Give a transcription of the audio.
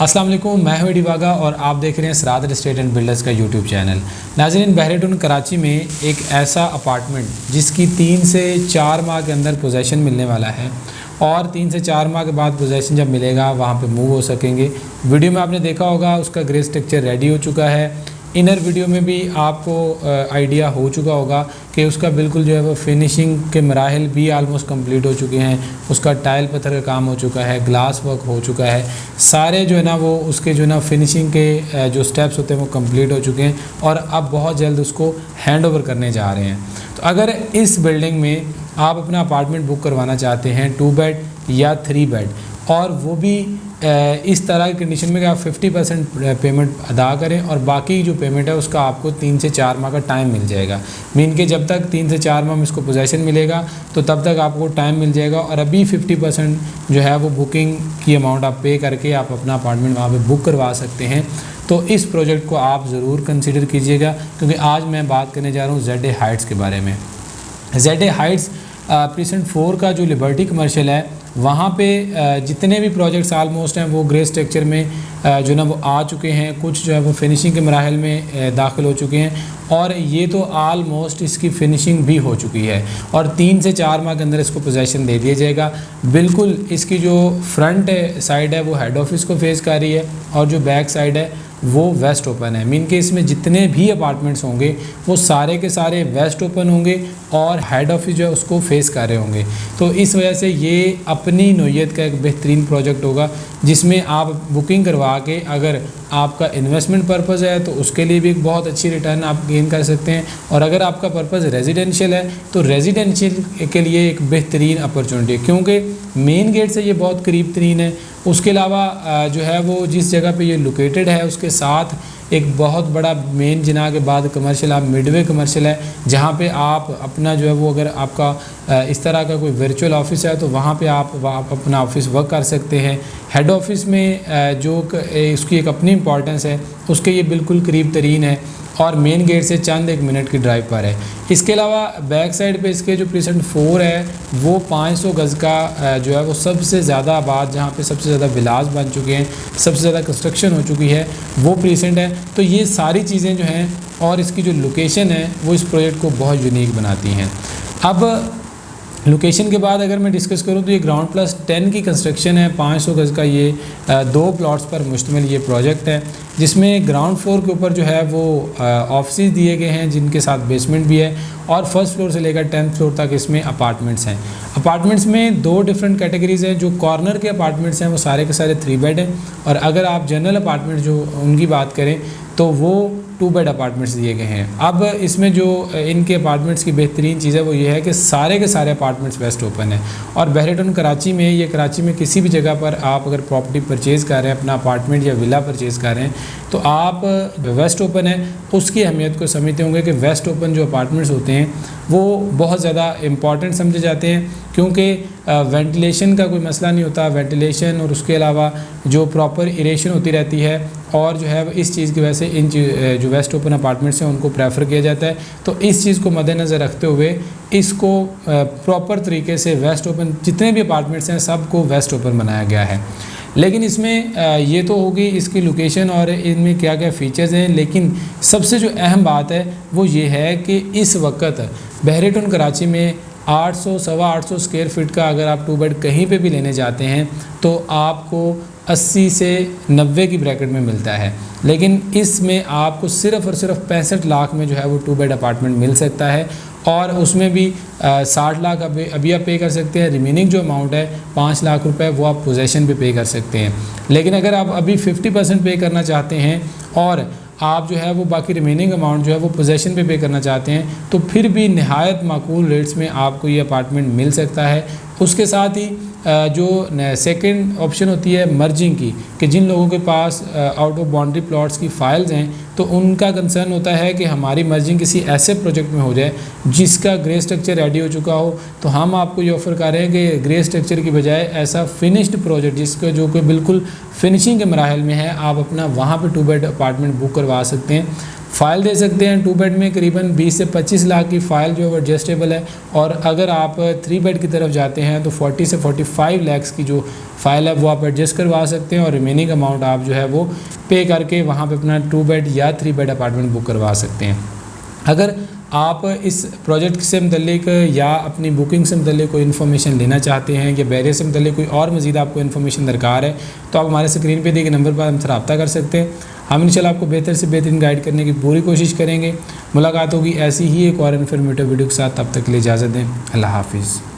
अस्सलाम वालेकुम, मैं हूं डिवागा और आप देख रहे हैं सराद एस्टेट एंड बिल्डर्स का यूट्यूब चैनल। नाज़रीन, बहरेटुन कराची में एक ऐसा अपार्टमेंट जिसकी 3 से 4 माह के अंदर पोजेसन मिलने वाला है और 3 से 4 माह के बाद पोजेसन जब मिलेगा वहाँ पे मूव हो सकेंगे। वीडियो में आपने देखा होगा उसका ग्रे स्ट्रक्चर रेडी हो चुका है। इनर वीडियो में भी आपको आइडिया हो चुका होगा कि उसका बिल्कुल जो है वो फिनिशिंग के मराहल भी आलमोस्ट कंप्लीट हो चुके हैं। उसका टाइल पत्थर का काम हो चुका है, ग्लास वर्क हो चुका है, सारे जो है ना वो उसके जो है ना फिनिशिंग के जो स्टेप्स होते हैं वो कंप्लीट हो चुके हैं और अब बहुत जल्द उसको हैंड ओवर करने जा रहे हैं। तो अगर इस बिल्डिंग में आप अपना अपार्टमेंट बुक करवाना चाहते हैं 2 बेड या 3 बेड और वो भी इस तरह की कंडीशन में कि आप 50% पेमेंट अदा करें और बाकी जो पेमेंट है उसका आपको 3 से 4 माह का टाइम मिल जाएगा। मीन के जब तक 3 से 4 माह में इसको पोजेसन मिलेगा तो तब तक आपको टाइम मिल जाएगा और अभी 50% जो है वो बुकिंग की अमाउंट आप पे करके आप अपना अपार्टमेंट वहाँ पे बुक करवा सकते हैं। तो इस प्रोजेक्ट को आप ज़रूर कंसिडर कीजिएगा क्योंकि आज मैं बात करने जा रहा हूँ ZA हाइट्स के बारे में। ZA हाइट्स प्रीसेंट 4 का जो लिबर्टी कमर्शियल है वहाँ पे जितने भी प्रोजेक्ट्स आलमोस्ट हैं वो ग्रे स्ट्रक्चर में जो ना वो आ चुके हैं, कुछ जो है वो फिनिशिंग के मराहल में दाखिल हो चुके हैं और ये तो आलमोस्ट इसकी फिनिशिंग भी हो चुकी है और 3 से 4 माह के अंदर इसको पोजेसन दे दिया जाएगा। बिल्कुल इसकी जो फ्रंट साइड है वो हेड ऑफिस को फेस कर रही है और जो बैक साइड है वो वेस्ट ओपन है। मीन के इसमें जितने भी अपार्टमेंट्स होंगे वो सारे के सारे वेस्ट ओपन होंगे और हेड ऑफिस जो है उसको फेस कर रहे होंगे। तो इस वजह से ये अपनी नौयत का एक बेहतरीन प्रोजेक्ट होगा जिसमें आप बुकिंग करवा के अगर आपका इन्वेस्टमेंट पर्पज़ है तो उसके लिए भी एक बहुत अच्छी रिटर्न आप गेन कर सकते हैं और अगर आपका पर्पज़ रेजिडेंशियल है तो रेजिडेंशियल के लिए एक बेहतरीन अपॉर्चुनिटी है क्योंकि मेन गेट से ये बहुत करीब तरीन है। उसके अलावा जो है वो जिस जगह पे ये लोकेटेड है उसके साथ एक बहुत बड़ा मेन जिना के बाद कमर्शियल आप मिडवे कमर्शियल है जहाँ पे आप अपना जो है वो अगर आपका इस तरह का कोई वर्चुअल ऑफिस है तो वहाँ पे आप अपना ऑफिस वर्क कर सकते हैं। हेड ऑफिस में जो उसकी एक अपनी इम्पॉर्टेंस है उसके ये बिल्कुल करीब तरीन है और मेन गेट से चंद 1 मिनट की ड्राइव पर है। इसके अलावा बैक साइड पे इसके जो प्रीसेंट 4 है वो 500 गज़ का जो है वो सबसे ज़्यादा आबाद, जहाँ पे सबसे ज़्यादा विलास बन चुके हैं, सबसे ज़्यादा कंस्ट्रक्शन हो चुकी है, वो प्रीसेंट है। तो ये सारी चीज़ें जो हैं और इसकी जो लोकेशन है वो इस प्रोजेक्ट को बहुत यूनिक बनाती हैं। अब लोकेशन के बाद अगर मैं डिस्कस करूं तो ये ग्राउंड प्लस 10 की कंस्ट्रक्शन है। 500 गज़ का ये 2 प्लॉट्स पर मुश्तमिल ये प्रोजेक्ट है जिसमें ग्राउंड फ्लोर के ऊपर जो है वो ऑफिस दिए गए हैं जिनके साथ बेसमेंट भी है और फर्स्ट फ्लोर से लेकर 10th फ्लोर तक इसमें अपार्टमेंट्स हैं। अपार्टमेंट्स में 2 डिफरेंट कैटेगरीज़ हैं। जो कॉर्नर के अपार्टमेंट्स हैं वो सारे के सारे 3 बेड हैं और अगर आप जनरल अपार्टमेंट जो उनकी बात करें तो वो 2 बेड अपार्टमेंट्स दिए गए हैं। अब इसमें जो इनके अपार्टमेंट्स की बेहतरीन चीज़ है वो ये है कि सारे के सारे अपार्टमेंट्स वेस्ट ओपन है और बहरेटुन कराची में, ये कराची में किसी भी जगह पर आप अगर प्रॉपर्टी परचेज़ कर रहे हैं, अपना अपार्टमेंट या विला परचेज़ कर रहे हैं तो आप वेस्ट ओपन है उसकी अहमियत को समझते होंगे कि वेस्ट ओपन जो अपार्टमेंट्स होते हैं वो बहुत ज़्यादा इम्पॉर्टेंट समझे जाते हैं क्योंकि वेंटिलेशन का कोई मसला नहीं होता। वेंटिलेशन और उसके अलावा जो प्रॉपर इरेशन होती रहती है और जो है इस चीज़ की वजह से इन जो वेस्ट ओपन अपार्टमेंट्स हैं उनको प्रेफर किया जाता है। तो इस चीज़ को मद्देनज़र रखते हुए इसको प्रॉपर तरीके से वेस्ट ओपन जितने भी अपार्टमेंट्स हैं सबको वेस्ट ओपन बनाया गया है। लेकिन इसमें ये तो होगी इसकी लोकेशन और इनमें क्या क्या फ़ीचर्स हैं, लेकिन सबसे जो अहम बात है वो ये है कि इस वक्त बहरेटुन कराची में 800 सवा 800 स्क्वायर फीट का अगर आप 2 बेड कहीं पे भी लेने जाते हैं तो आपको 80 से 90 की ब्रैकेट में मिलता है। लेकिन इसमें आपको सिर्फ़ और सिर्फ 65 लाख में जो है वो 2 बेड अपार्टमेंट मिल सकता है और उसमें भी 60 लाख अभी आप पे कर सकते हैं। रिमेनिंग जो अमाउंट है 5 लाख रुपए वो आप पोजेसन पे पे कर सकते हैं। लेकिन अगर आप अभी 50% पे करना चाहते हैं और आप जो है वो बाकी रिमेनिंग अमाउंट जो है वो पोजेसन पे करना चाहते हैं तो फिर भी नहायत माकूल रेट्स में आपको ये अपार्टमेंट मिल सकता है। उसके साथ ही जो सेकंड ऑप्शन होती है मर्जिंग की, कि जिन लोगों के pass out of boundary plots की फ़ाइल्स हैं तो उनका कंसर्न होता है कि हमारी मर्जिंग किसी ऐसे प्रोजेक्ट में हो जाए जिसका ग्रे स्ट्रक्चर रेडी हो चुका हो। तो हम आपको ये ऑफ़र कर रहे हैं कि ग्रे स्ट्रक्चर की बजाय ऐसा फिनिश्ड प्रोजेक्ट जिसका जो कि बिल्कुल फिनिशिंग के मराहल में है, आप अपना वहाँ पे 2 बेड अपार्टमेंट बुक करवा सकते हैं। फ़ाइल दे सकते हैं। 2 बेड में करीबन 20 से 25 लाख की फ़ाइल जो है वो एडजस्टेबल है, और अगर आप 3 बेड की तरफ जाते हैं तो 40 से 45 लाख की जो फ़ाइल है वो आप एडजस्ट करवा सकते हैं, और रिमेनिंग अमाउंट आप जो है वो पे करके वहाँ पे अपना 2 बेड या 3 बेड अपार्टमेंट बुक करवा सकते हैं। अगर आप इस प्रोजेक्ट से मुतल्लिक या अपनी बुकिंग से मुतल्लिक कोई इन्फॉर्मेशन लेना चाहते हैं या बैरियर से मुतल्लिक कोई और मज़ीद आपको इन्फॉर्मेशन दरकार है, तो आप हमारे स्क्रीन पे दिए गए नंबर पर हमसे रब्ता कर सकते हैं। हम इंशाल्लाह आपको बेहतर से बेहतरीन गाइड करने की पूरी कोशिश करेंगे। मुलाकात होगी ऐसी ही एक और इन्फॉर्मेटिव वीडियो के साथ, तब तक के लिए इजाज़त दें। अल्लाह हाफिज़।